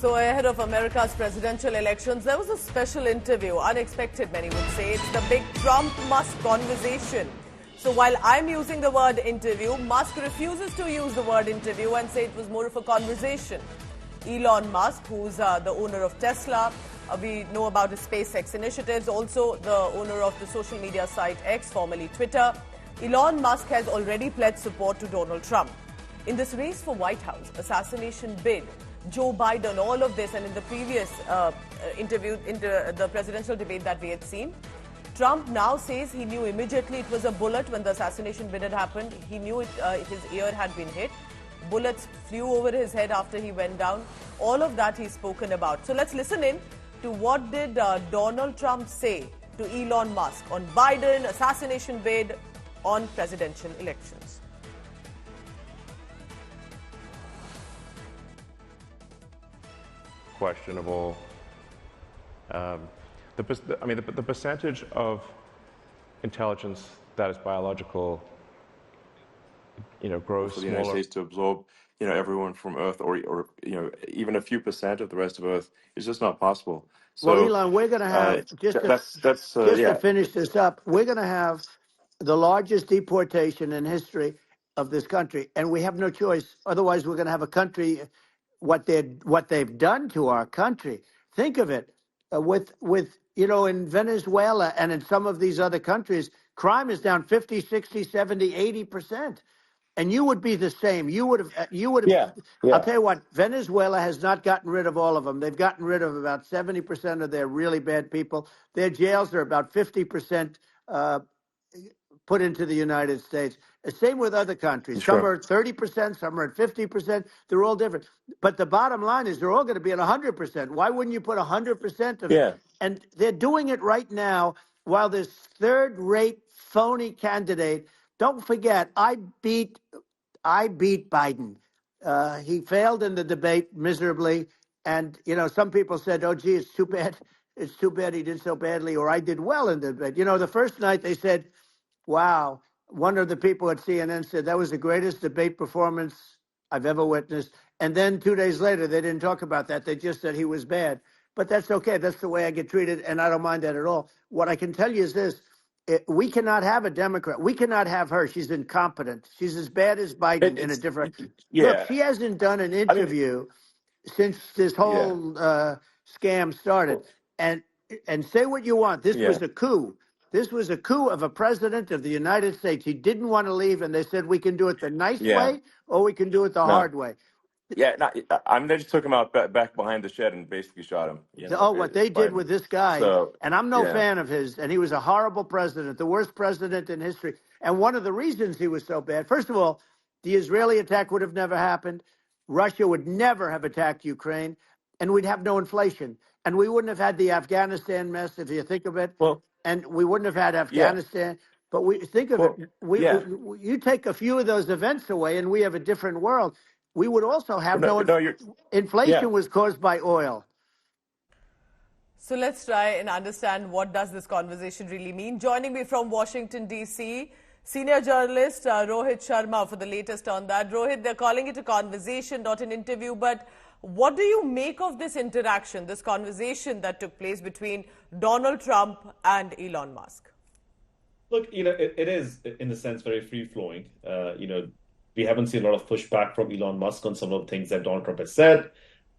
So ahead of America's presidential elections, there was a special interview, unexpected many would say. It's the big Trump-Musk conversation. So while I'm using the word interview, Musk refuses to use the word interview and say it was more of a conversation. Elon Musk, who's the owner of Tesla, we know about his SpaceX initiatives, also the owner of the social media site X, formerly Twitter. Elon Musk has already pledged support to Donald Trump. In this race for White House, assassination bid, Joe Biden, all of this, and in the previous interview, the presidential debate that we had seen, Trump now says he knew immediately it was a bullet when the assassination bid had happened. He knew his ear had been hit. Bullets flew over his head after he went down. All of that he's spoken about. So let's listen in to what did Donald Trump say to Elon Musk on Biden, assassination bid, on presidential elections. Questionable. The percentage of intelligence that is biological, grows for the United States to absorb, everyone from Earth, or even a few percent of the rest of Earth is just not possible. So, well, Elon, we're going to have to finish this up. We're going to have the largest deportation in history of this country, and we have no choice. Otherwise, we're going to have a country. What they've done to our country. Think of it, with in Venezuela and in some of these other countries, crime is down 50, 60, 70, 80%. And you would be the same. You would have. Yeah. I'll tell you what. Venezuela has not gotten rid of all of them. They've gotten rid of about 70% of their really bad people. Their jails are about 50% put into the United States. Same with other countries. Sure. Some are at 30%, some are at 50%. They're all different. But the bottom line is they're all going to be at 100%. Why wouldn't you put 100% of it? Yeah. And they're doing it right now while this third-rate phony candidate. Don't forget, I beat Biden. He failed in the debate miserably. And, some people said, oh, gee, it's too bad. It's too bad he did so badly, or I did well in the debate. The first night they said, wow, one of the people at CNN said that was the greatest debate performance I've ever witnessed. And then 2 days later, they didn't talk about that. They just said he was bad. But that's okay. That's the way I get treated, and I don't mind that at all. What I can tell you is this. We cannot have a Democrat. We cannot have her. She's incompetent. She's as bad as Biden in a different. Yeah. Look, she hasn't done an interview since this whole scam started. And say what you want. This was a coup. This was a coup of a president of the United States. He didn't want to leave, and they said we can do it the nice way or we can do it the hard way. Yeah, they just took him out back behind the shed and basically shot him. What they did with this guy, and I'm no fan of his, and he was a horrible president, the worst president in history. And one of the reasons he was so bad, first of all, the Israeli attack would have never happened. Russia would never have attacked Ukraine, and we'd have no inflation. And we wouldn't have had the Afghanistan mess, if you think of it. Well, and we wouldn't have had Afghanistan. But we think of it. You take a few of those events away, and we have a different world. We would also have inflation was caused by oil. So let's try and understand what does this conversation really mean. Joining me from Washington, D.C., senior journalist Rohit Sharma for the latest on that. Rohit, they're calling it a conversation, not an interview. But what do you make of this interaction, this conversation that took place between Donald Trump and Elon Musk? Look, it is, in a sense, very free-flowing. We haven't seen a lot of pushback from Elon Musk on some of the things that Donald Trump has said.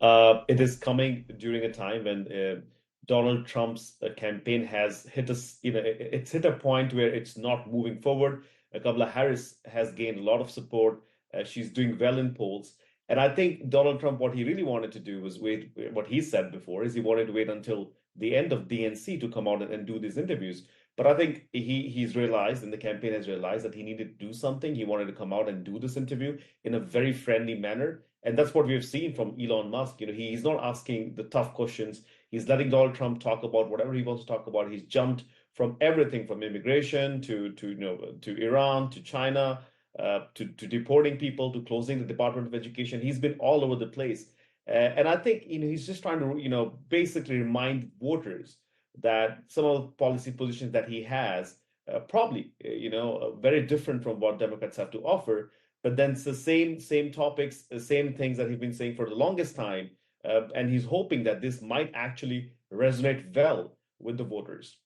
It is coming during a time when Donald Trump's campaign has hit it's hit a point where it's not moving forward. Kamala Harris has gained a lot of support. She's doing well in polls. And I think Donald Trump, what he really wanted to do was wait. What he said before is he wanted to wait until the end of DNC to come out and do these interviews. But I think he's realized, and the campaign has realized, that he needed to do something. He wanted to come out and do this interview in a very friendly manner. And that's what we've seen from Elon Musk. He's not asking the tough questions. He's letting Donald Trump talk about whatever he wants to talk about. He's jumped from everything from immigration to Iran, to China, to deporting people, to closing the Department of Education. He's been all over the place. And I think he's just trying to basically remind voters that some of the policy positions that he has probably very different from what Democrats have to offer. But then it's the same topics, the same things that he's been saying for the longest time, And he's hoping that this might actually resonate well with the voters.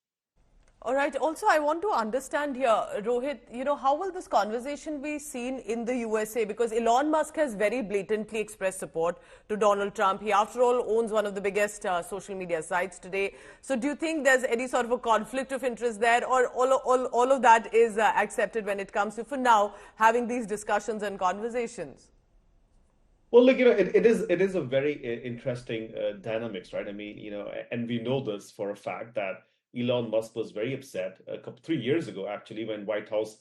All right. Also, I want to understand here, Rohit, how will this conversation be seen in the USA? Because Elon Musk has very blatantly expressed support to Donald Trump. He, after all, owns one of the biggest social media sites today. So do you think there's any sort of a conflict of interest there, or all of that is accepted when it comes to, for now, having these discussions and conversations? Well, look, it is a very interesting dynamics, right? I mean, and we know this for a fact that Elon Musk was very upset 3 years ago, actually, when White House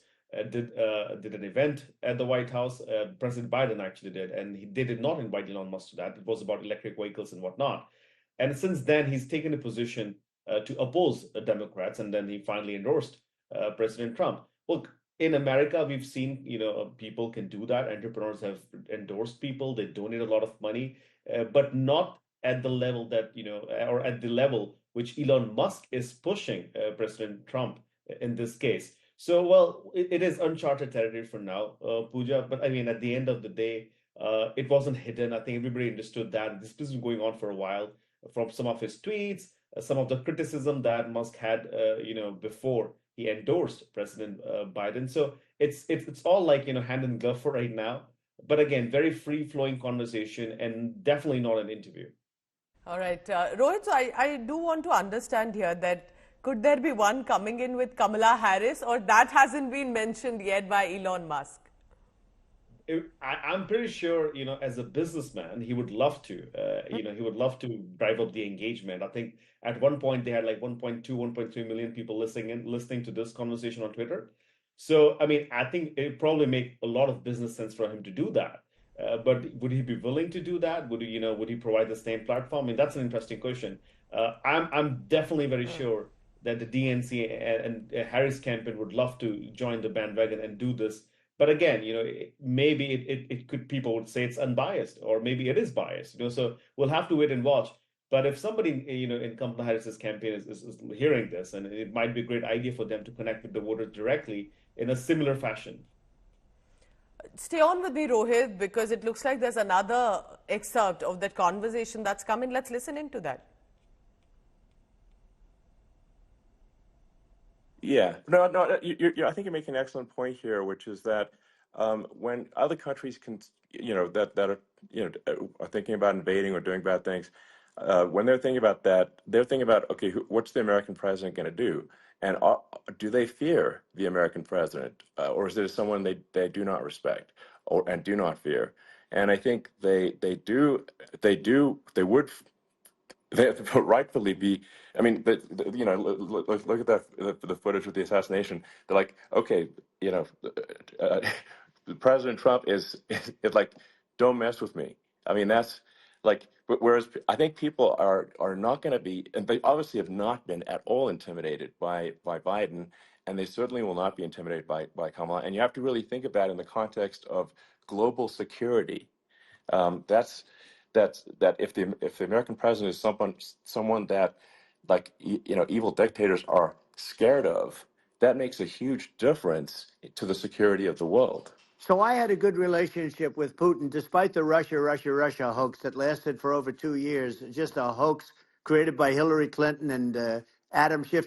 did an event at the White House. President Biden actually did, and they did not invite Elon Musk to that. It was about electric vehicles and whatnot. And since then, he's taken a position to oppose the Democrats, and then he finally endorsed President Trump. Look, in America, we've seen, people can do that. Entrepreneurs have endorsed people. They donate a lot of money, but not at the level that, or at the level which Elon Musk is pushing President Trump in this case. So, well, it is uncharted territory for now, Pooja. But I mean, at the end of the day, it wasn't hidden. I think everybody understood that this has been going on for a while from some of his tweets, some of the criticism that Musk had, before he endorsed President Biden. So it's all like, hand in glove for right now. But again, very free flowing conversation and definitely not an interview. All right. Rohit, so I do want to understand here that could there be one coming in with Kamala Harris, or that hasn't been mentioned yet by Elon Musk? I'm pretty sure, as a businessman, he would love to, he would love to drive up the engagement. I think at one point they had like 1.2, 1.3 million people listening to this conversation on Twitter. So, I mean, I think it probably make a lot of business sense for him to do that. But would he be willing to do that? Would he provide the same platform? I mean, that's an interesting question. I'm definitely very sure that the DNC and Harris campaign would love to join the bandwagon and do this. But again, maybe it could, people would say it's unbiased, or maybe it is biased. So we'll have to wait and watch. But if somebody, in Kamala Harris's campaign is hearing this, and it might be a great idea for them to connect with the voters directly in a similar fashion. Stay on with me, Rohit, because it looks like there's another excerpt of that conversation that's come in. Let's listen into that. Yeah, no. I think you're making an excellent point here, which is that when other countries can, that are, are thinking about invading or doing bad things, when they're thinking about that, they're thinking about, okay, what's the American president going to do? And do they fear the American president, or is there someone they do not respect and do not fear? And I think they would rightfully be. I mean, look at that the footage of the assassination. They're like, okay, President Trump is like, don't mess with me. I mean, that's like, whereas I think people are not going to be, and they obviously have not been at all intimidated by Biden, and they certainly will not be intimidated by Kamala. And you have to really think of that in the context of global security. That if the American president is someone that, like, evil dictators are scared of, that makes a huge difference to the security of the world. So I had a good relationship with Putin, despite the Russia hoax that lasted for over 2 years. Just a hoax created by Hillary Clinton and Adam Schiff,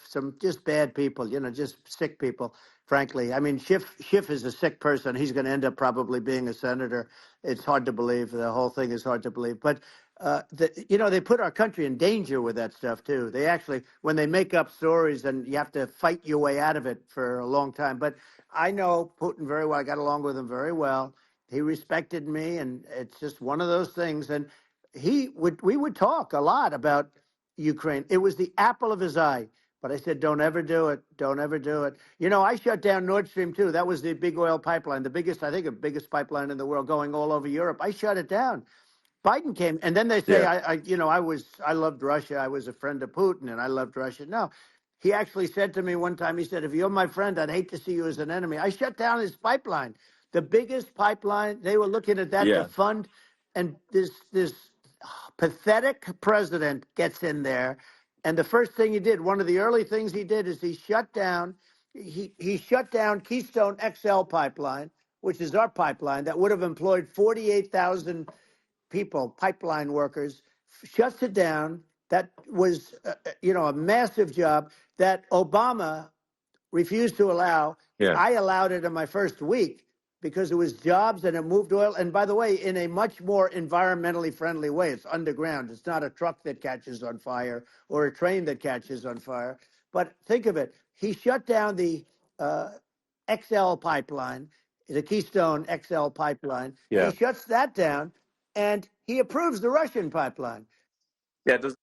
some just bad people, just sick people, frankly. I mean, Schiff is a sick person. He's going to end up probably being a senator. It's hard to believe. The whole thing is hard to believe. But, they put our country in danger with that stuff, too. They actually, when they make up stories, and you have to fight your way out of it for a long time. But I know Putin very well. I got along with him very well. He respected me, and it's just one of those things. And we would talk a lot about Ukraine. It was the apple of his eye. But I said, don't ever do it. Don't ever do it. I shut down Nord Stream 2. That was the big oil pipeline, the biggest pipeline in the world going all over Europe. I shut it down. Biden came, and then they say, Yeah. I loved Russia. I was a friend of Putin, and I loved Russia. No, he actually said to me one time, he said, if you're my friend, I'd hate to see you as an enemy. I shut down his pipeline, the biggest pipeline. They were looking at that to fund, and this pathetic president gets in there, and the first thing he did, one of the early things he did, is he shut down Keystone XL pipeline, which is our pipeline that would have employed 48,000 people, pipeline workers, shuts it down. That was, a massive job that Obama refused to allow. Yeah. I allowed it in my first week because it was jobs and it moved oil. And by the way, in a much more environmentally friendly way. It's underground. It's not a truck that catches on fire or a train that catches on fire. But think of it. He shut down the XL pipeline, the Keystone XL pipeline. He Yeah. shuts that down and he approves the Russian pipeline. Yeah. Does